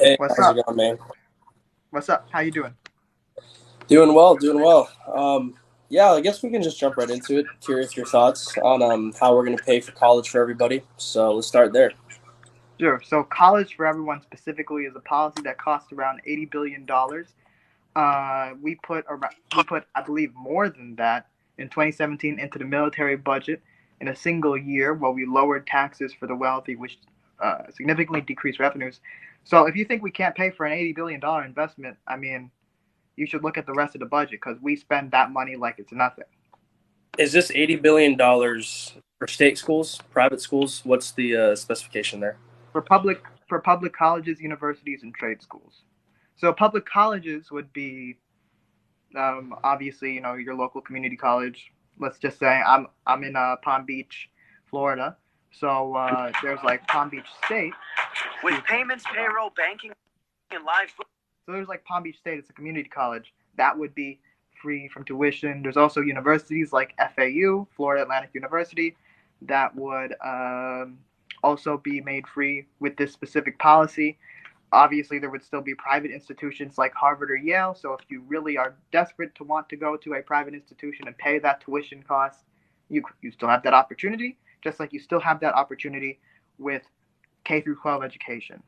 Hey, What's how's it up? going, man? What's up? How you doing? Doing well, doing well. Yeah, I guess we can just jump right into it. Curious your thoughts on how we're gonna pay for college for everybody. So let's start there. Sure. So college for everyone specifically is a policy that costs around $80 billion. We put I believe more than that in 2017 into the military budget in a single year, while we lowered taxes for the wealthy, which significantly decreased revenues. So if you think we can't pay for an $80 billion investment, I mean, you should look at the rest of the budget because we spend that money like it's nothing. Is this $80 billion for state schools, private schools? What's the specification there? For public colleges, universities, and trade schools. So public colleges would be obviously, your local community college. Let's just say I'm in Palm Beach, Florida. So there's like Palm Beach State with payments, payroll, banking, and live. So there's like Palm Beach State. It's a community college that would be free from tuition. There's also universities like FAU, Florida Atlantic University, that would also be made free with this specific policy. Obviously, there would still be private institutions like Harvard or Yale. So if you really are desperate to want to go to a private institution and pay that tuition cost, you still have that opportunity, just like you still have that opportunity with K through 12 education.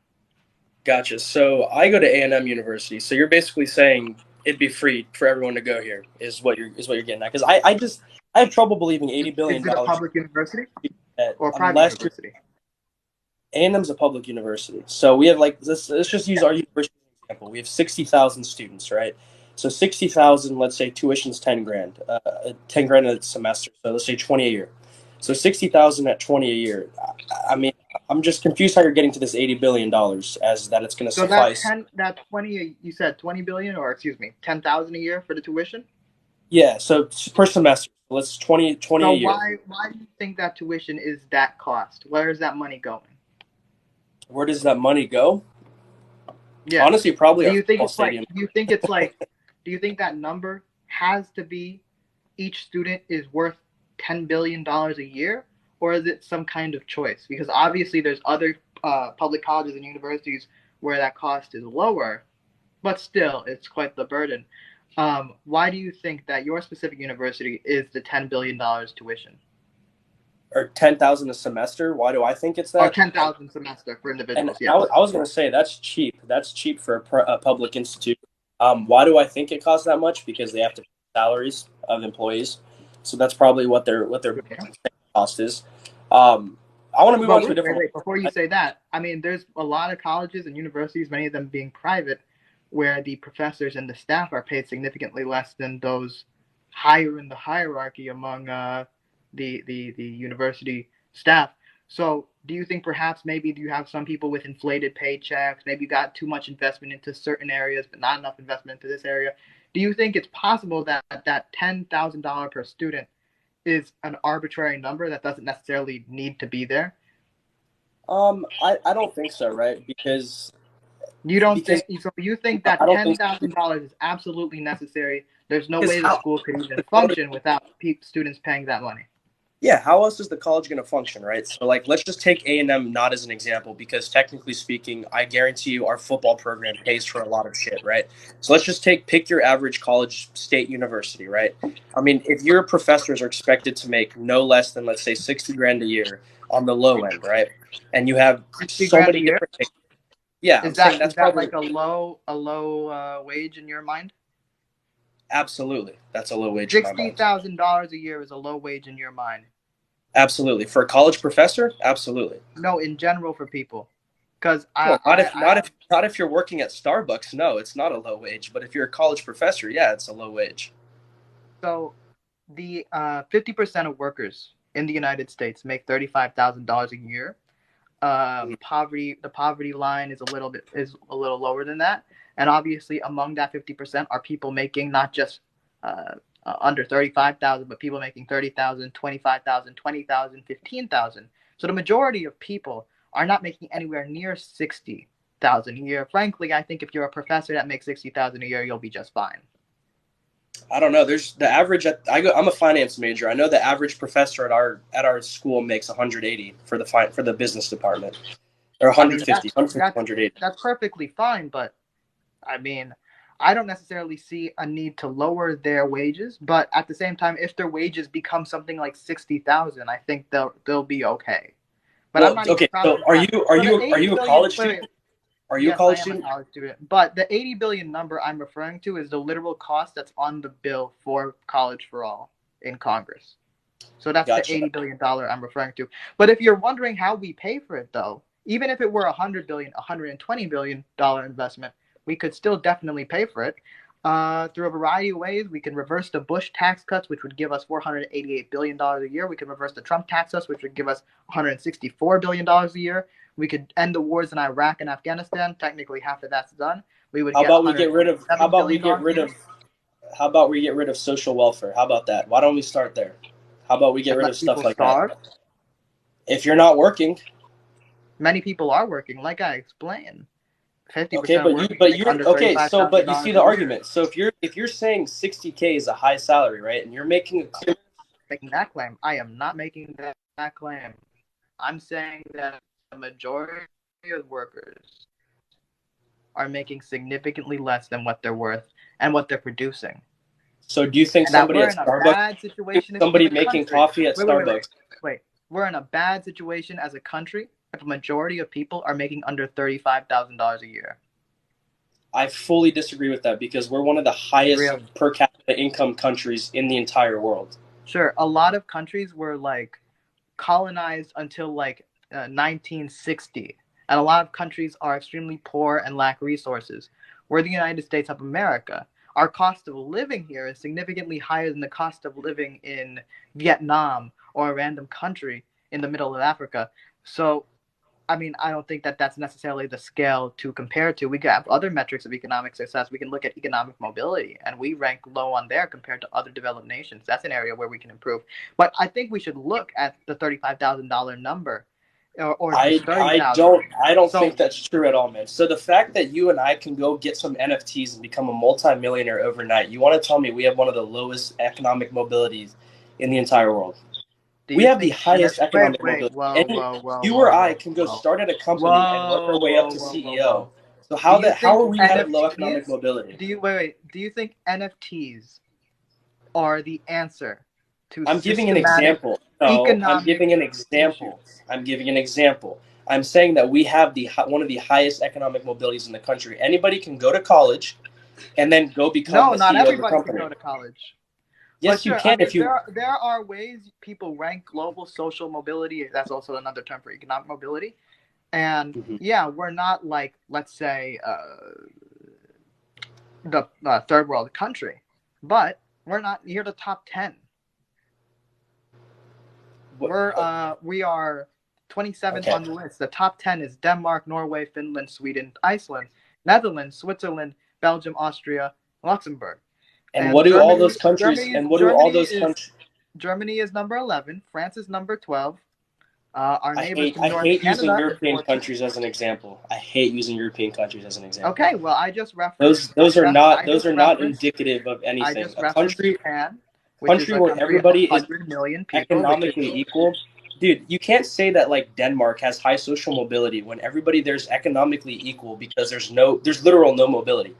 Gotcha. So I go to A&M University. So you're basically saying it'd be free for everyone to go here, is what you're getting at? Because I have trouble believing $80 billion. Is it a public university or a private Unless university? A&M's a public university. So we have let's just use our university as an example. We have 60,000 students, right? So 60,000, let's say tuition's 10 grand, 10 grand a semester. So let's say 20 a year. So 60,000 at 20 a year. I mean, I'm just confused how you're getting to this $80 billion as that it's going to suffice. So that 20, you said 20 billion, or excuse me, 10,000 a year for the tuition? Yeah, so per semester. Let's 20 So a year. why do you think that tuition is that cost? Where is that money going? Where does that money go? Yeah. Honestly, probably Do our you think football it's stadium. like? Do you think that number has to be each student is worth $10 billion a year, or is it some kind of choice? Because obviously there's other public colleges and universities where that cost is lower, but still it's quite the burden. Why do you think that your specific university is the $10 billion tuition? Or 10,000 a semester. Why do I think it's Or that? 10,000 semester for And individuals? I Yes. was going to say that's cheap. That's cheap for a public institute. Why do I think it costs that much? Because they have to pay salaries of employees. So that's probably what their cost is. I want to move on to a different. Wait. Before you say that, I mean, there's a lot of colleges and universities, many of them being private, where the professors and the staff are paid significantly less than those higher in the hierarchy among the university staff. So do you think perhaps maybe you have some people with inflated paychecks, maybe you got too much investment into certain areas but not enough investment into this area? Do you think it's possible that that $10,000 per student is an arbitrary number that doesn't necessarily need to be there? I don't think so, right? Because You don't because think so? You think I that don't ten think thousand dollars is absolutely necessary? There's no because way the school could even function without students paying that money. yeah, how else is the college going to function, right? So, let's just take A&M not as an example because technically speaking, I guarantee you our football program pays for a lot of shit, right? So let's just pick your average college state university, right? I mean, if your professors are expected to make no less than, let's say, 60 grand a year on the low end, right? And you have 60 so grand many a year? different things. Yeah, I'm saying that's that probably like a low wage in your mind? absolutely. That's a low wage in my mind. $60,000 a year is a low wage in your mind? Absolutely. For a college professor, absolutely. No, in general for people, because Well, not if you're working at Starbucks. No, it's not a low wage. But if you're a college professor, yeah, it's a low wage. So the 50% of workers in the United States make $35,000 a year. The poverty line is a little lower than that, and obviously among that 50% are people making not just under 35,000, but people making 30,000, 25,000, 20,000, 15,000. So the majority of people are not making anywhere near 60,000 a year. Frankly, I think if you're a professor that makes 60,000 a year, you'll be just fine. I don't know. There's the average. I'm a finance major. I know the average professor at our school makes 180 for the business department. Or I mean, 150, 180. that's perfectly fine, but I mean, I don't necessarily see a need to lower their wages, but at the same time, if their wages become something like 60,000, I think they'll be okay. But I'm Well, not even okay. proud So of are that. you are So the you are 80 you a billion. college Wait, student? Are you a yes, I college am a student? college student, but the 80 billion number I'm referring to is the literal cost that's on the bill for college for all in Congress. So that's the Gotcha. $80 billion I'm referring to. But if you're wondering how we pay for it, though, even if it were $100 billion, $120 billion investment, we could still definitely pay for it through a variety of ways. We can reverse the Bush tax cuts, which would give us $488 billion a year. We could reverse the Trump tax cuts, which would give us $164 billion a year. We could end the wars in Iraq and Afghanistan. Technically, half of that's done. We would How get about we get rid of $147 billion a year. how about we get rid of social welfare? How about that? Why don't we start there? How about we get And rid let of stuff people like starve. that? If you're not working, Many people are working, like I explained. 50% okay, of workers make under $35,000 but you see the a year. argument. So if you're saying 60K is a high salary, right? And you're making a clear Making that claim, I am not making that claim. I'm saying that the majority of workers are making significantly less than what they're worth and what they're producing. So do you think And that somebody we're at in a Starbucks, bad situation somebody as a making country. coffee at Wait. Starbucks? We're in a bad situation as a country if a majority of people are making under $35,000 a year. I fully disagree with that because we're one of the highest Really? per capita income countries in the entire world. Sure, a lot of countries were like colonized until like 1960, and a lot of countries are extremely poor and lack resources. We're the United States of America. Our cost of living here is significantly higher than the cost of living in Vietnam or a random country in the middle of Africa. So, I mean, I don't think that that's necessarily the scale to compare to. We have other metrics of economic success. We can look at economic mobility, and we rank low on there compared to other developed nations. That's an area where we can improve. But I think we should look at the $35,000 number, or just 30,000. I don't So think that's true at all, man. So the fact that you and I can go get some NFTs and become a multimillionaire overnight, you want to tell me we have one of the lowest economic mobilities in the entire world? We have the highest economic mobility. You or I can go start at a company and work our way up to CEO. So how are we having low economic mobility? Do you think NFTs are the answer to I'm giving an systematic example. No, I'm giving an example. issues? I'm giving an example. I'm saying that we have one of the highest economic mobilities in the country. Anybody can go to college and then go become No, a not CEO of a everybody can company. go to college. Yes, But you sure, can I mean, if you. there are ways people rank global social mobility. That's also another term for economic mobility. And Mhm. yeah, we're not like, let's say, the third world country, but we're not near the top 10. We are 27th on the list. The top 10 is Denmark, Norway, Finland, Sweden, Iceland, Netherlands, Switzerland, Belgium, Austria, Luxembourg. And what do all those countries? And what do all those countries? Germany is number 11. France is number 12. Our neighbors from I North hate Canada using is European 14. countries as an example. I hate using European countries as an example. Okay, well, I just referenced those are not indicative of I anything. just referenced Japan, which is Country a where country of everybody is 100 million people. economically equal. Dude, you can't say that like Denmark has high social mobility when everybody there's economically equal because there's literal no mobility.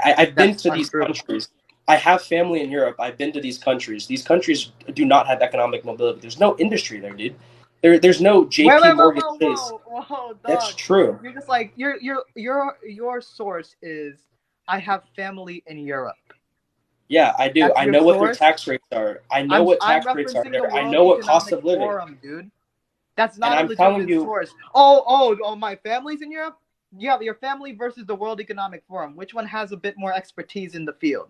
I've been to these countries. I have family in Europe. I've been to these countries. These countries do not have economic mobility. There's no industry there, dude. There's no JP Morgan Chase. Whoa, dog. That's true. You're just like your source is I have family in Europe. Yeah, I do. That's I know what their tax rates are. I know what tax rates are there. I know what cost of living. Dude. That's not a legitimate source. Oh, my family's in Europe? Yeah, your family versus the World Economic Forum. Which one has a bit more expertise in the field?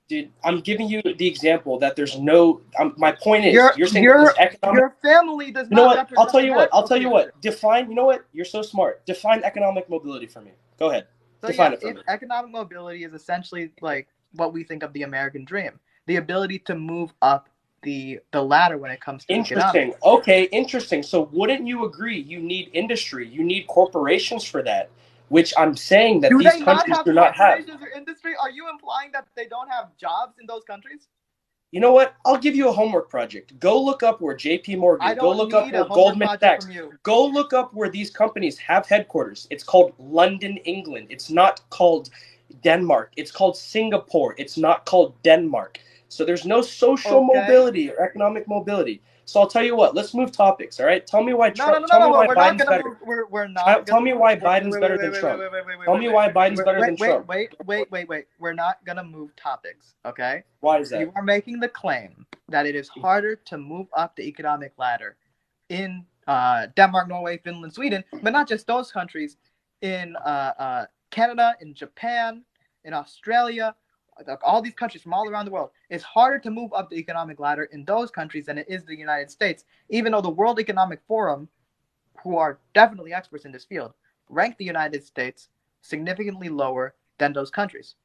Dude, I'm giving you the example that there's no. My point is, you're saying your family does not. You know what? I'll tell you what. Define. You know what? You're so smart. Define economic mobility for me. Go ahead. Define it for me. Economic mobility is essentially like what we think of the American dream: the ability to move up the ladder when it comes to economics. Okay, interesting. So wouldn't you agree? You need industry. You need corporations for that. Which I'm saying that these countries do not have. Or industry? Are you implying that they don't have jobs in those countries? You know what? I'll give you a homework project. Go look up where JP Morgan, I go don't look up need where a homework Goldman project Sachs, from you. go look up where these companies have headquarters. It's called London, England. It's not called Denmark. It's called Singapore. It's not called Denmark. So there's no social Okay. mobility or economic mobility. So I'll tell you what, let's move topics, all right? Tell me why No. tell me why We're not Biden's gonna better. move. We're not. Tell me why Wait, Biden's better than Trump. Tell me why Biden's better than Trump. Wait. We're not gonna move topics, okay? Why is that? You are making the claim that it is harder to move up the economic ladder in Denmark, Norway, Finland, Sweden, but not just those countries. In Canada, in Japan, in Australia, all these countries from all around the world. It's harder to move up the economic ladder in those countries than it is the United States, even though the World Economic Forum, who are definitely experts in this field, rank the United States significantly lower than those countries.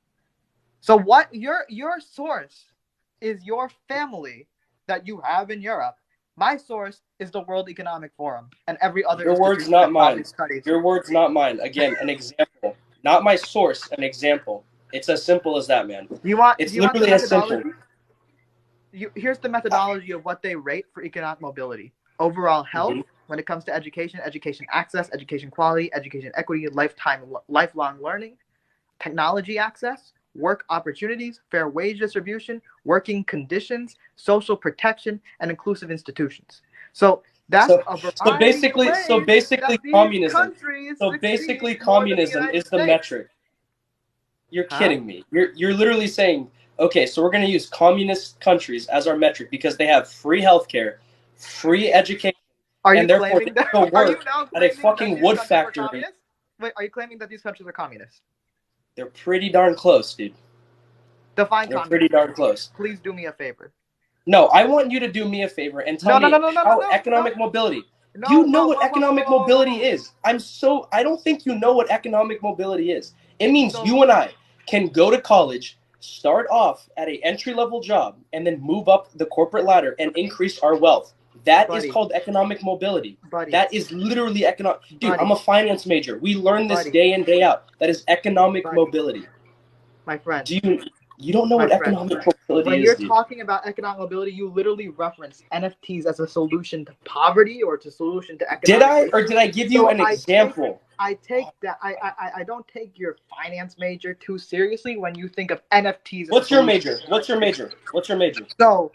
So what your source is your family that you have in Europe. My source is the World Economic Forum and every other Your words, institution not that mine. probably studies. Your words, not mine. Again, an example. Not my source, an example. It's as simple as that, man. It's literally as simple. Here's the methodology of what they rate for economic mobility. Overall health, when it comes to education, education access, education quality, education equity, lifelong learning, technology access, work opportunities, fair wage distribution, working conditions, social protection, and inclusive institutions. So that's a variety so basically communism. So basically communism is the metric. You're kidding me. You're literally saying, okay, so we're going to use communist countries as our metric because they have free healthcare, free education, and therefore they go work at a fucking wood factory. Wait, are you claiming that these countries are communist? They're pretty darn close, dude. Define They're communism. pretty darn close. Please do me a favor. No, I want you to do me a favor and tell me how economic mobility. You know what economic mobility is. I don't think you know what economic mobility is. It means you and I can go to college, start off at an entry-level job, and then move up the corporate ladder and increase our wealth. That is called economic mobility. That is literally economic. Dude, I'm a finance major. We learn this day in, day out. That is economic mobility. My friend. You don't know what economic mobility is, when you're talking about economic mobility, you literally reference NFTs as a solution to poverty or to solution to economic. Did I, or did I give you an example? I don't take your finance major too seriously when you think of NFTs. What's your major? What's your major? What's your major? So,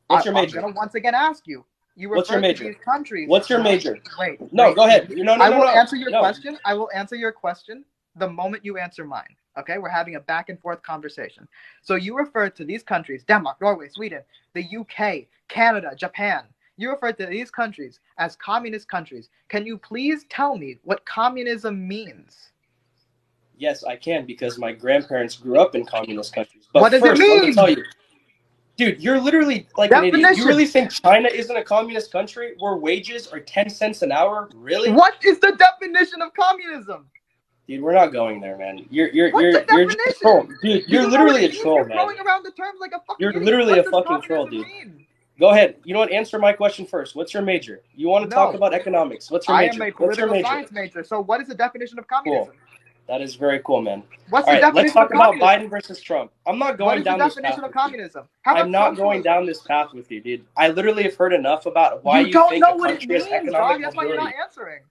what's your major? I'm gonna once again ask you. What's your major? These countries. What's your major? Wait. Go ahead. I will answer your question. I will answer your question the moment you answer mine. Okay, we're having a back and forth conversation. So you refer to these countries, Denmark, Norway, Sweden, the UK, Canada, Japan. You refer to these countries as communist countries. Can you please tell me what communism means? Yes, I can, because my grandparents grew up in communist countries. But what does it mean? Let me tell you. Dude, you're literally like an idiot. You really think China isn't a communist country where wages are 10 cents an hour? Really? What is the definition of communism? Dude, we're not going there, man. You're just a troll. Dude, you're literally a troll, man. Throwing around the terms like a fucking You're literally a fucking troll, dude. Go ahead. You know what? Answer my question first. What's your major? You want to talk about economics. What's your major? I am a political science major. So what is the definition of communism? Cool. That is very cool, man. What's the definition let's talk about Biden versus Trump. I'm not going down this path. What is the definition of communism? I'm not going down this path with you, dude. I literally have heard enough about why you think a country has economic mobility. That's why you're not answering.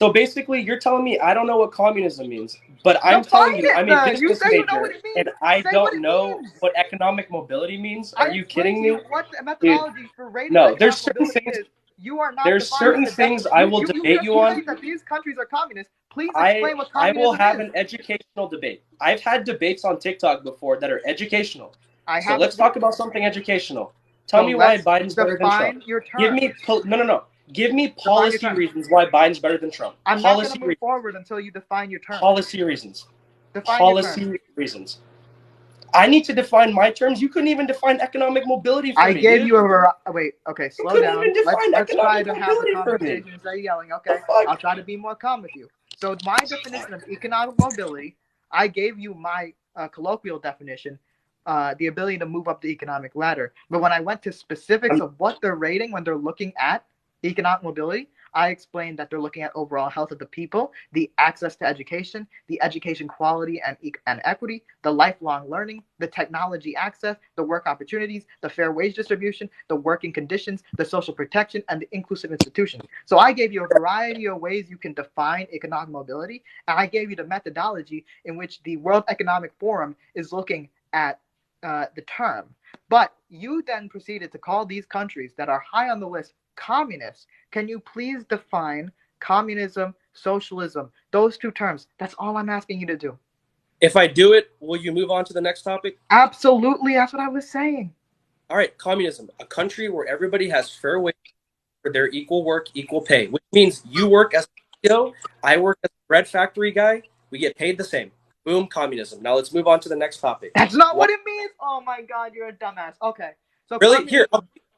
So basically, you're telling me I don't know what communism means, but I'm telling you, I'm a business major, and I don't know what economic mobility means. Are you kidding me? What methodology for rating? No, there's certain things. You are not. There's certain things I will debate you on. That these countries are communist. Please explain what communism is. I will have an educational debate. I've had debates on TikTok before that are educational. So let's talk about something educational. Tell me why Biden's better than Trump. Give me no. Give me policy reasons why Biden's better than Trump. I'm not going to move forward until you define your terms. Policy reasons. Policy reasons. I need to define my terms. You couldn't even define economic mobility for me. I gave you a wait. Okay, slow down. Let's try to have a conversation instead of yelling. Okay, I'll try to be more calm with you. So my definition of economic mobility, I gave you my colloquial definition, the ability to move up the economic ladder. But when I went to specifics of what they're rating when they're looking at economic mobility, I explained that they're looking at overall health of the people, the access to education, the education quality and equity, the lifelong learning, the technology access, the work opportunities, the fair wage distribution, the working conditions, the social protection, and the inclusive institutions. So I gave you a variety of ways you can define economic mobility, and I gave you the methodology in which the World Economic Forum is looking at the term. But you then proceeded to call these countries that are high on the list communists. Can you please define communism, socialism, those two terms? That's all I'm asking you to do. If I do it, will you move on to the next topic? Absolutely, that's what I was saying. All right, communism, a country where everybody has fair wage for their equal work, equal pay, which means you work as a CEO, I work as a bread factory guy, we get paid the same. Boom, communism. Now let's move on to the next topic. That's not what it means. Oh my God, you're a dumbass. Okay, so really, here,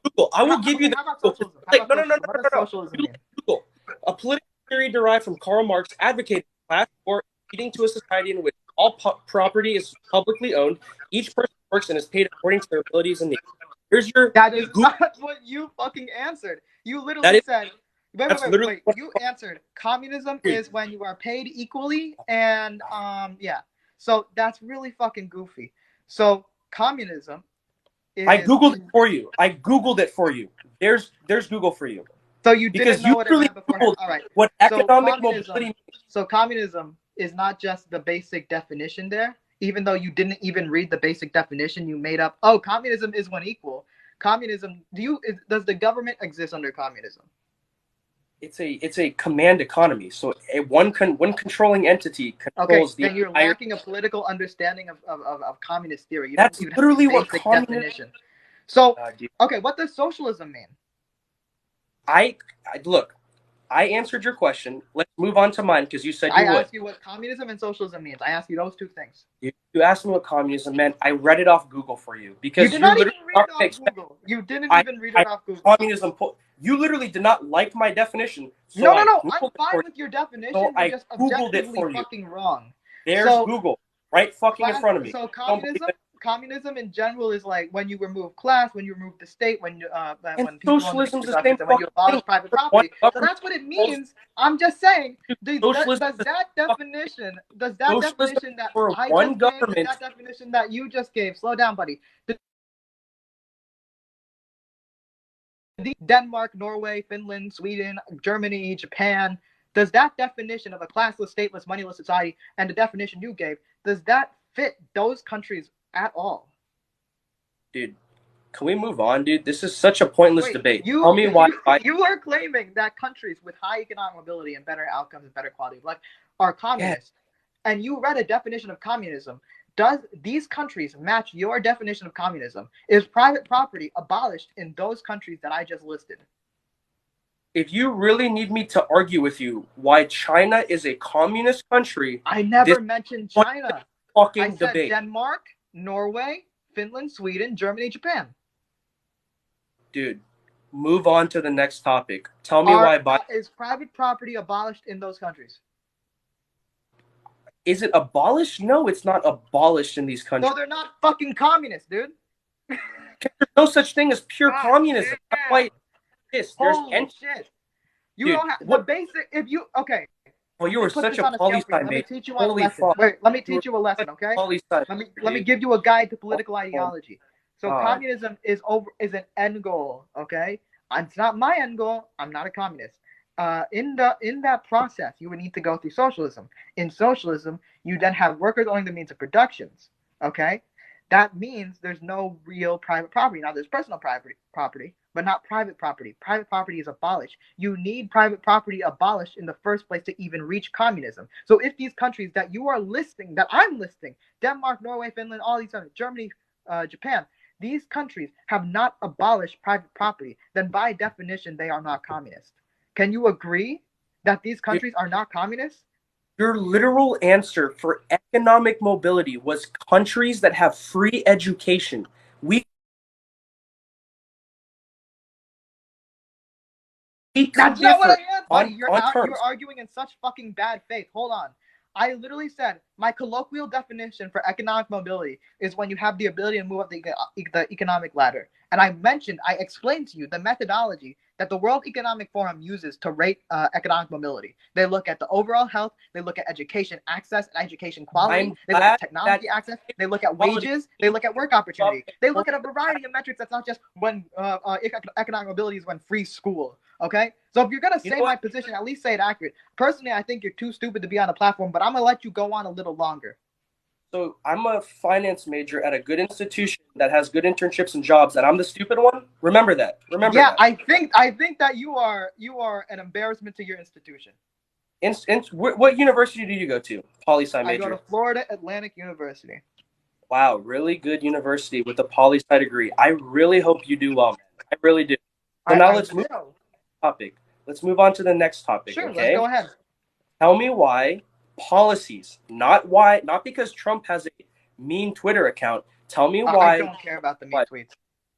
Google. I will give you the. How about socialism? What does socialism mean? Google. A political theory derived from Karl Marx advocated class war, leading to a society in which all property is publicly owned. Each person works and is paid according to their abilities and needs. Here's your. That is not what you fucking answered. You literally said. Wait. You answered. Communism is when you are paid equally, and yeah. So that's really fucking goofy. So communism is... I googled it for you. I googled it for you. There's Google for you. So you didn't know what it meant beforehand. All right. What economic mobility means. So communism is not just the basic definition there. Even though you didn't even read the basic definition, you made up. Oh, communism is when equal. Communism. Does the government exist under communism? It's a command economy. So one controlling entity controls the. Then you're lacking a political understanding of communist theory. You That's literally what definition. So okay, what does socialism mean? Look. I answered your question. Let's move on to mine because you said you would. I asked you what communism and socialism means. I asked you those two things. You asked me what communism meant. I read it off Google for you because you did not even read it off Google. You didn't even read it off Google. Communism. You literally did not like my definition. So no. I'm fine with your definition. So you're just Googled it for you. Fucking wrong. There's Google right fucking in front of me. So communism in general is like when you remove class, when you remove the state, when people socialism is the same when you abolish private property. So that's what it means. I'm just saying. Does that definition that definition that you just gave? Slow down, buddy. Denmark, Norway, Finland, Sweden, Germany, Japan. Does that definition of a classless, stateless, moneyless society and the definition you gave, does that fit those countries at all? Dude, can we move on, dude? This is such a pointless debate. Tell me why. You are claiming that countries with high economic mobility and better outcomes and better quality of life are communist. Yeah. And you read a definition of communism. Does these countries match your definition of communism? Is private property abolished in those countries that I just listed? If you really need me to argue with you why China is a communist country, I never mentioned China. Fucking I said debate. Denmark, Norway, Finland, Sweden, Germany, Japan. Dude, move on to the next topic. Tell me why. Is private property abolished in those countries? Is it abolished? No, it's not abolished in these countries. No, they're not fucking communists, dude. There's no such thing as pure communism. That's why this. Holy shit. You don't have the basic. If you well, you were such a poli-sci, mate. Let me teach you a lesson. Wait, let me teach you a lesson, okay? Let me give you a guide to political ideology. So communism is an end goal, okay? It's not my end goal. I'm not a communist. In that process, you would need to go through socialism. In socialism, you then have workers owning the means of productions, okay? That means there's no real private property. Now, there's personal property, but not private property. Private property is abolished. You need private property abolished in the first place to even reach communism. So if these countries that you are listing, that I'm listing, Denmark, Norway, Finland, all these countries, Germany, Japan, these countries have not abolished private property, then by definition, they are not communist. Can you agree that these countries are not communist? Your literal answer for economic mobility was countries that have free education. That's not what I answered. You're arguing in such fucking bad faith. Hold on. I literally said my colloquial definition for economic mobility is when you have the ability to move up the economic ladder. And I explained to you the methodology that the World Economic Forum uses to rate economic mobility. They look at the overall health, they look at education access and education quality, they look at technology access, they look at wages, they look at work opportunity. They look at a variety of metrics. That's not just when economic mobility is when free school. Okay, so if you're gonna say my position, at least say it accurate. Personally, I think you're too stupid to be on the platform, but I'm gonna let you go on a little longer. So I'm a finance major at a good institution that has good internships and jobs, and I'm the stupid one. Remember that. Remember Yeah, that. I think that you are an embarrassment to your institution. What university do you go to? Poli-sci major. I go to Florida Atlantic University. Wow, really good university with a poli-sci degree. I really hope you do well, man. I really do. So now let's move on to the topic. Let's move on to the next topic. Sure, okay? let's go ahead. Tell me why policies, not because Trump has a mean Twitter account. Tell me why. I don't care about the mean tweets.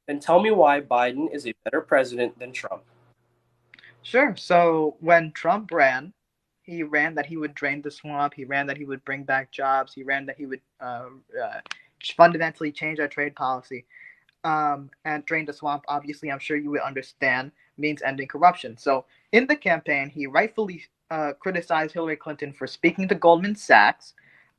Then tell me why Biden is a better president than Trump. Sure. So when Trump ran, he ran that he would drain the swamp. He ran that he would bring back jobs. He ran that he would fundamentally change our trade policy. And drain the swamp, obviously, I'm sure you would understand, means ending corruption. So in the campaign, he rightfully criticized Hillary Clinton for speaking to Goldman Sachs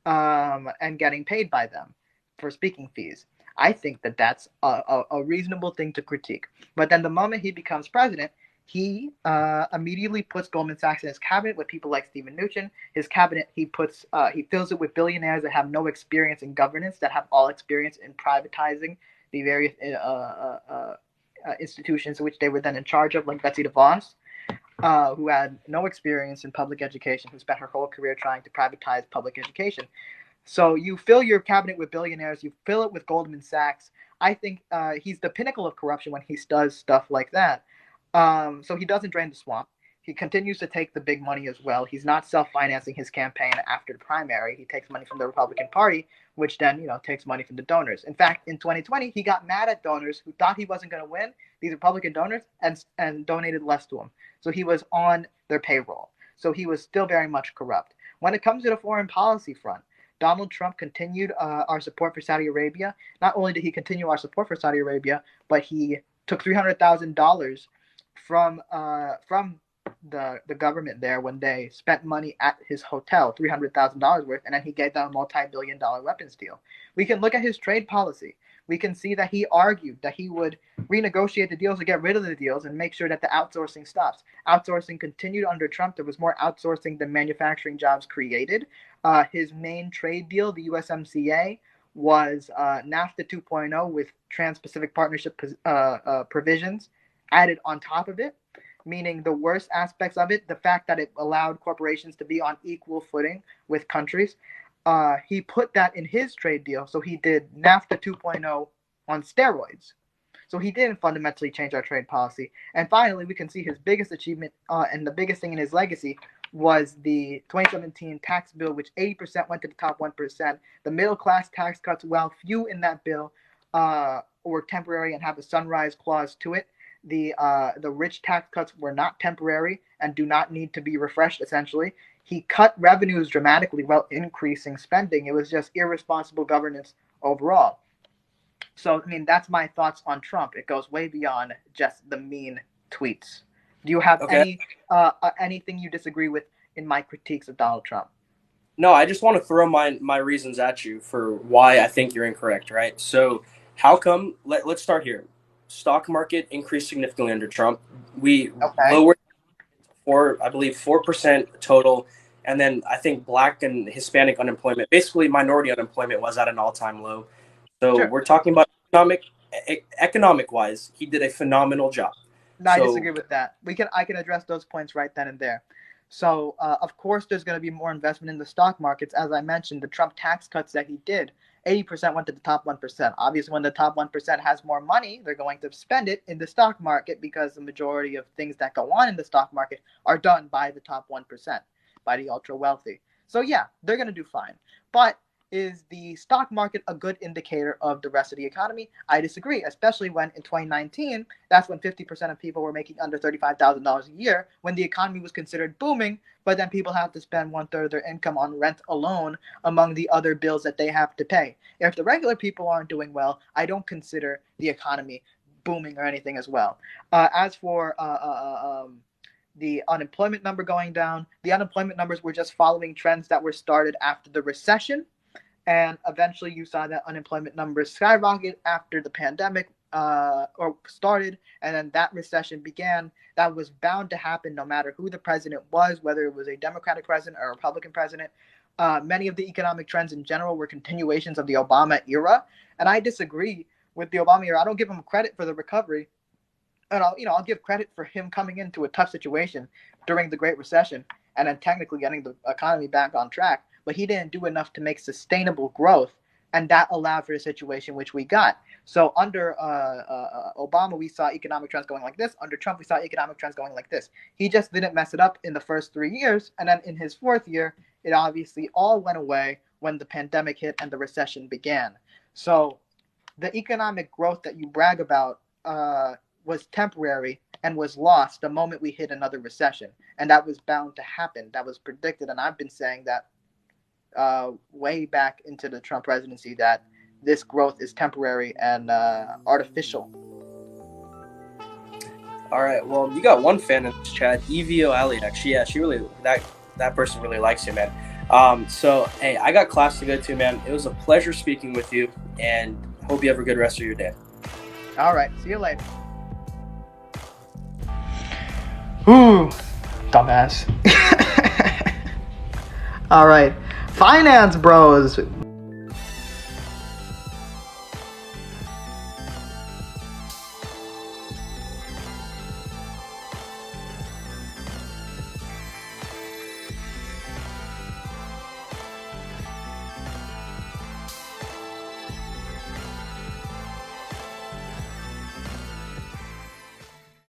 and getting paid by them for speaking fees. I think that that's a reasonable thing to critique. But then the moment he becomes president, he immediately puts Goldman Sachs in his cabinet with people like Steven Mnuchin. His cabinet, he fills it with billionaires that have no experience in governance, that have all experience in privatizing the various institutions which they were then in charge of, like Betsy DeVos, who had no experience in public education, who spent her whole career trying to privatize public education. So you fill your cabinet with billionaires, you fill it with Goldman Sachs. I think he's the pinnacle of corruption when he does stuff like that. So he doesn't drain the swamp. He continues to take the big money as well. He's not self-financing his campaign after the primary. He takes money from the Republican Party, which then, takes money from the donors. In fact, in 2020, he got mad at donors who thought he wasn't going to win, these Republican donors, and donated less to him. So he was on their payroll. So he was still very much corrupt. When it comes to the foreign policy front, Donald Trump continued our support for Saudi Arabia. Not only did he continue our support for Saudi Arabia, but he took $300,000 from the government there when they spent money at his hotel, $300,000 worth, and then he gave them a multi-billion-dollar weapons deal. We can look at his trade policy. We can see that he argued that he would renegotiate the deals or get rid of the deals and make sure that the outsourcing stops. Outsourcing continued under Trump. There was more outsourcing than manufacturing jobs created. His main trade deal, the USMCA, was NAFTA 2.0 with Trans-Pacific Partnership provisions added on top of it, meaning the worst aspects of it, the fact that it allowed corporations to be on equal footing with countries. He put that in his trade deal, so he did NAFTA 2.0 on steroids. So he didn't fundamentally change our trade policy. And finally, we can see his biggest achievement and the biggest thing in his legacy was the 2017 tax bill, which 80% went to the top 1%. The middle class tax cuts, while few in that bill were temporary and have a sunrise clause to it, the rich tax cuts were not temporary and do not need to be refreshed, essentially. He cut revenues dramatically while increasing spending. It was just irresponsible governance overall. So, that's my thoughts on Trump. It goes way beyond just the mean tweets. Do you have anything you disagree with in my critiques of Donald Trump? No, I just want to throw my reasons at you for why I think you're incorrect, right? So how come, let's start here. Stock market increased significantly under Trump. We lowered I believe 4% total. And then I think Black and Hispanic unemployment, basically minority unemployment, was at an all-time low. So We're talking about economic-wise, he did a phenomenal job. No, I disagree with that. I can address those points right then and there. So, of course, there's going to be more investment in the stock markets. As I mentioned, the Trump tax cuts that he did, 80% went to the top 1%. Obviously, when the top 1% has more money, they're going to spend it in the stock market because the majority of things that go on in the stock market are done by the top 1%, by the ultra wealthy. So, yeah, they're going to do fine. But is the stock market a good indicator of the rest of the economy? I disagree, especially when in 2019, that's when 50% of people were making under $35,000 a year, when the economy was considered booming, but then people have to spend 1/3 of their income on rent alone among the other bills that they have to pay. If the regular people aren't doing well, I don't consider the economy booming or anything as well. As for the unemployment number going down, the unemployment numbers were just following trends that were started after the recession. And eventually you saw that unemployment numbers skyrocket after the pandemic or started, and then that recession began. That was bound to happen no matter who the president was, whether it was a Democratic president or a Republican president. Many of the economic trends in general were continuations of the Obama era, and I disagree with the Obama era. I don't give him credit for the recovery, and I'll give credit for him coming into a tough situation during the Great Recession and then technically getting the economy back on track. But he didn't do enough to make sustainable growth, and that allowed for the situation which we got. So under Obama, we saw economic trends going like this. Under Trump, we saw economic trends going like this. He just didn't mess it up in the first 3 years, and then in his fourth year, it obviously all went away when the pandemic hit and the recession began. So the economic growth that you brag about was temporary and was lost the moment we hit another recession, and that was bound to happen. That was predicted, and I've been saying that way back into the Trump presidency that this growth is temporary and artificial. All right, well, you got one fan in this chat, Evio Aliak. She really, that person really likes you, man. So, hey, I got class to go to, man. It was a pleasure speaking with you, and hope you have a good rest of your day. All right, see you later. Ooh, dumbass. All right, finance bros.